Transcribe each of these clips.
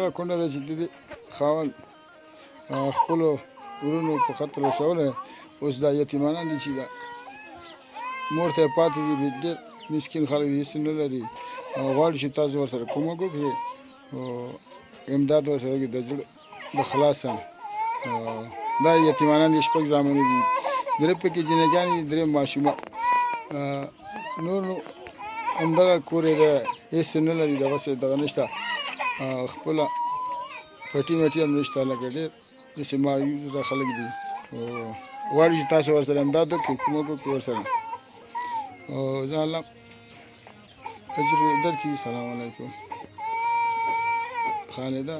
هغه کونډه ده چې د دې خاوند خپلو ورونو په خطر رسولی اوس دا یتیمانان دي چې دا مور ته یې پاتې دي ډېر مسکین خلک دي هېڅ نه لري غواړي چې تاسو ورسره کومک وکړئ امداد ورسره وکړي د زړه د خلاصه دا یتیمانان دي شپږ زامنې دي درې پکې جینګانې دي درې ماشومان نور همدغه کور یې دی هېڅ نه لري دغسې دغه نشته خپله پټي مټي هم نشته لکه ډېر داسې مایوسه خلک دي غواړي چې تاسو ورسره امداد وکړئ کومک وکړئ ورسره زه الله اجر درکړي سلام علیکم خالده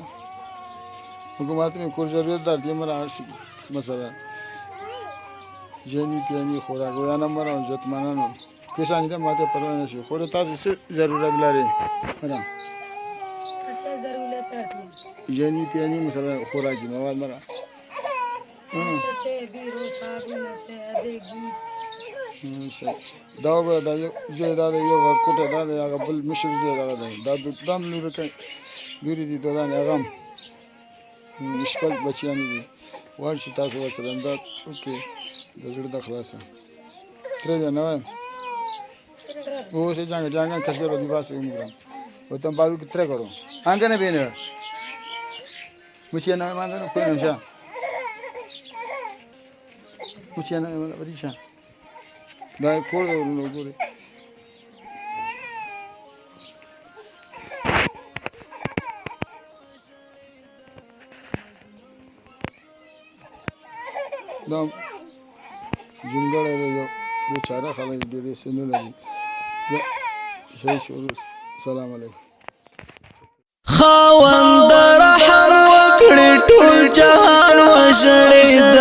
حکومت में कुछ जरूरत डालती है मेरा हर मसला जेनी पियानी खुराक या नंबर और जतमाना नो किसान इधर माते पर नहीं खुद तार से जरूरत लारे है ना अच्छा जरूरत है जेनी पियानी मसला खुराक की मवाद मेरा अच्छे बीरो साबुन से देगी दाव दा जे दा यो कोटे दा या बल मिश्र जे दा दम लुर के दूरी दी दोला ने غم شپږ بچیان دي غواړي چې تاسو ورسره امداد وکړئ د زړه د خلاصه ترې دی نه وایم اوس یې جانګ کسبه رو دیواس عمرم وتم बाजू की तरह करो आंगे ने बेने मुझे ना मांगे ना कोई नहीं मुझे ना बरीशा दाई कोड़ लो कोड़े دام جنگل ہے جو بیچارہ خلک ډېرې سنو لري شي شروع سلام علیکم خاوند رحم وکړي ټول جهان وشړید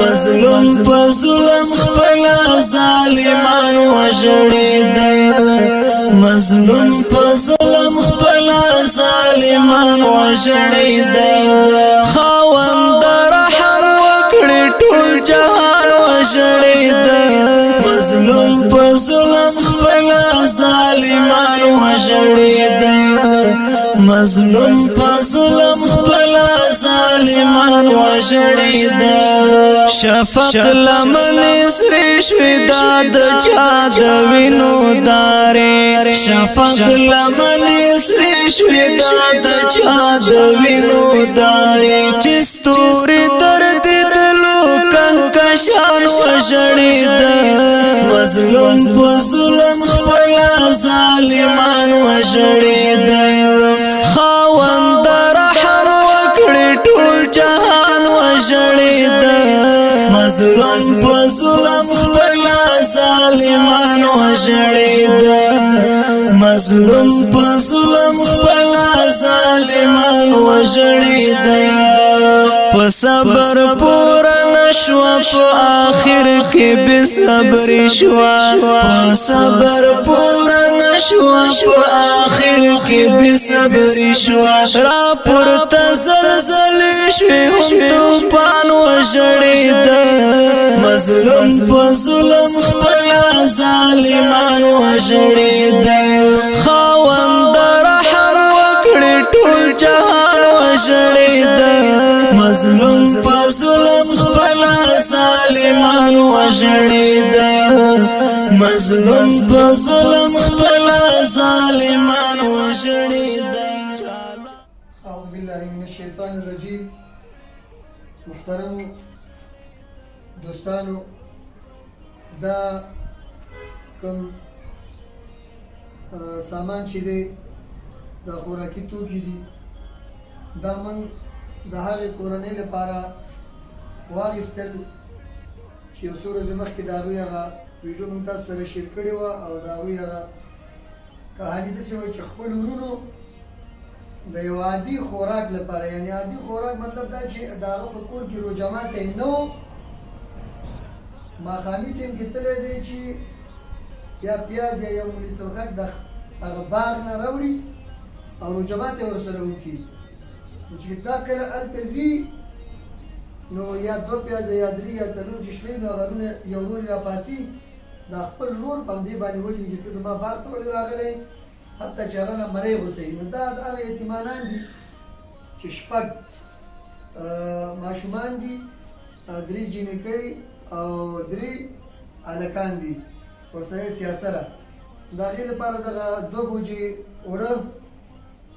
مظلوم په ظلم خپل ظالمان وشړید مظلوم په ظلم خپل ظالمان وشړید خاوند ټول جهان وشړید مظلوم په ظلم خپل ظالمان وشړید مظلوم په ظلم خپل ظالمان وشړید شفق لمن سری شوی د چا د وینو دارې شفق لمن سری شوی د چا د وینو دارې چې ستوري تر کشان وشړید مظلوم په ظلم خپل ظالمان وشړید خاوند رحم وکړي ټول جهان وشړید مظلوم په ظلم خپل ظالمان وشړید مظلوم په ظلم خپل ظالمان وشړید په صبر پورا نشوا په آخر کې به صبر شوا په صبر پورا نشوا په آخر کې به صبر شوا را پورته زلزل شوي هم طوفان وشړید مظلوم په ظلم خپل ظالمان وشړید خاوند رحم وکړي ټول جهان وشړید مظلوم په ظلم خپل ظالمان وشړید مظلوم په ظلم خپل ظالمان وشړید اعوذ بالله من الشیطان الرجیم محترم دوستانو دا کوم سامان چې دی دا خوراکي توکي دي دا من د هغې کورنۍ لپاره واخیستل چې یو څو ورځې مخکې د هغوی هغه ویډیو موږ تاسو سره شیر کړې وه او د هغوی هغه کهاني داسې وایي چې خپل ورونو د یو عادي خوراک لپاره یعنې عادي خوراک مطلب دا چې د هغه په کور کې روژهمات یې نه و ماښامي ټیم کې تللی دی چې یا پیاز یا یو ملي سرخک د هغه باغ نه راوړي او روژهمات یې ورسره وکړي چې دا کله هلته ځي نو یا دوه پیازه یا درې یا څلور چې شلوي نو هغه یو ورور یې راپاسي دا خپل ورور په همدې باندې وژني چې ته زما باغ ته ولې راغلی حتی چې هغه نه مرۍ غوڅوي نو دا د هغه یتیمانان دي چې شپږ ماشومان دي، 3 جینکۍ او 3 هلکان دي ورسره یې سیاسره. د هغې لپاره دغه 2 بوجې اوړه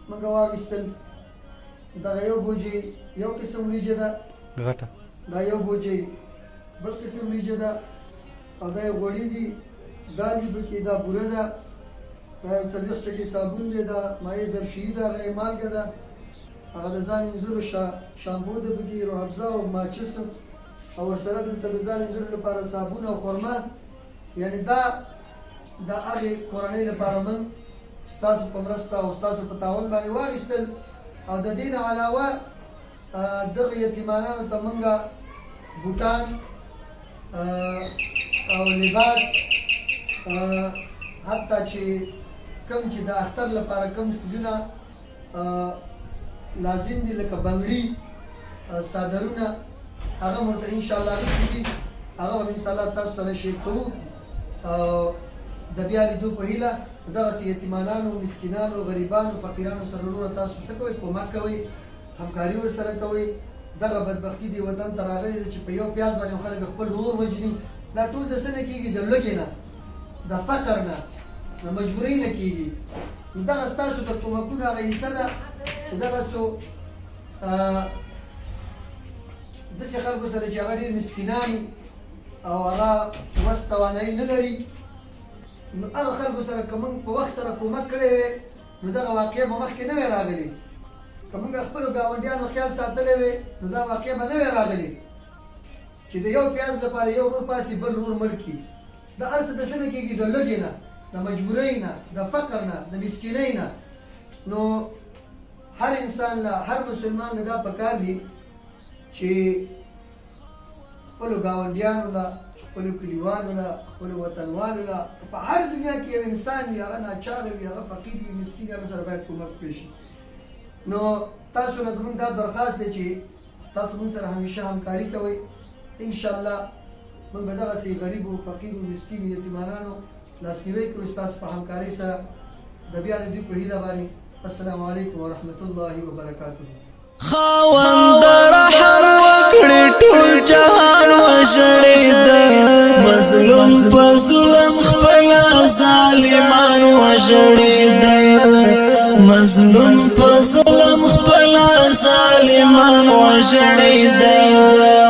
موږ واخیستل. دغه 1 بوجې یو قسم وریجه ده، دا 1 بوجې بل قسم وریجه ده، او دا یو غوړي دي، دا دي پکې، دا بوره ده، دا یو 40 چکې صابون دی، دا مایع ظرفشویي ده، هغه مالګه ده، هغه د ځان مینځلو شامپو ده پکې، روح افزا او ماچس، او ورسره دلته د ځان مینځلو لپاره صابون او خرما. یعنې دا د هغې کورنۍ لپاره موږ ستاسو په مرسته او ستاسو په تعاون باندې واخیستل. او د دې نه علاوه دغه یتیمانانو ته موږ بوټان او لباس، حتی چې کوم چې د اختر لپاره کوم څیزونه لازم دي لکه بنګړي، څادرونه، هغه مو ورته انشاءالله اخیستي دي. هغه به انشاءالله تاسو سره شیر کوو. د بیا لیدو په هیله دغسې یتیمانانو، مسکینانو، غریبانو، فقیرانو سره وروره تاسو څه کوئ؟ کومک کوئ، همکاري ورسره کوئ. دغه بدبختي دې وطن ته راغلې ده چې په یو پیاز باندې خلک خپل ورور وژني. دا ټول د څه نه کېږي؟ د لوږې نه، د فقر نه، د مجبورۍ نه کېږي. نو دغه ستاسو د کومکونو هغه حصه ده چې دغسو داسې خلکو سره چې هغه ډېر مسکینان او هغه وس توانایي نه لري، نو هغه خلکو سره که موږ په وخت سره کومک کړی وی، نو دغه واقعه به مخکې نه وی راغلې. که موږ خپلو ګاونډیانو خیال ساتلی وی، نو دا واقعه به نه وی راغلې چې د یو پیاز لپاره یو ورور پاسې بل ورور مړ کړي. دا هر څه د څه نه کېږي؟ د لږې نه، د مجبورۍ نه، د فقر نه، د مسکینۍ نه. نو هر انسان له، هر مسلمان له دا پکار دي چې خپلو ګاونډیانو له، خپلو کلیوالو له، خپلو وطنوالو له، په هر دنیا کې یو انسان وي، هغه ناچاره وي، هغه فقیر وي، مسکین وي، هغه سره باید کومک وکړی شي. نو تاسو نه زموږ دا درخواست دی چې تاسو موږ سره همیشه همکاري کوئ. انشاءالله موږ به دغسې غریبو، فقیرو، مسکینو، یتیمانانو لاسنیوی کوو ستاسو په همکارۍ سره. د بیا لیدو په هیله باندې السلام علیکم ورحمة الله وبرکاته. خاوند رحم وکړي ټول جهان وشړېد، مظلوم په ظلم خپل ظالمان وشړېد، مظلوم په ظلم خپل ظالمان وشړېد.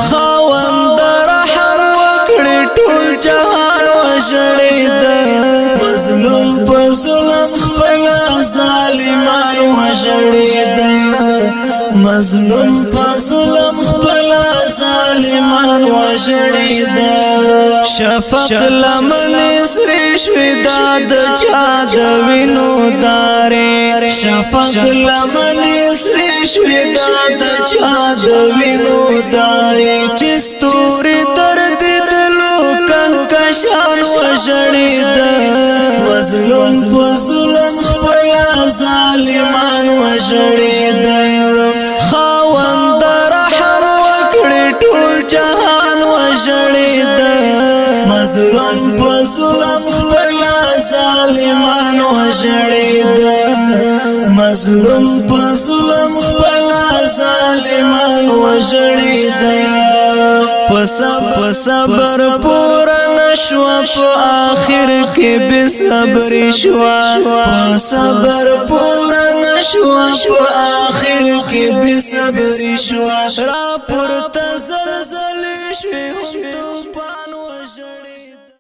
خاوند رحم وکړي ټول جهان وشړېد، مظلوم په ظلم خپل ظالمان وشړېد، مظلوم په ظلم خپل ظالمان وشړېد. شفق لمن سرې شوې دا د چا د وینو دارې، شفق لمن سرې شوې دا د چا د وینو دارې. چې ستوري دردېدلو کهکشان وشړېد، مظلوم په ظلم خپل ظالمان وشړېد. خاوند رحم وکړي ټول جهان وشړېد، مظلوم په ظلم خپل ظالمان وشړېد، مظلوم په ظلم خپل ظالمان وشړېد. په صبر پورا نشوا، په آخر کې بے صبر شوا، په صبر پورا نشوا، په آخر کې بے صبر شوا. را پورته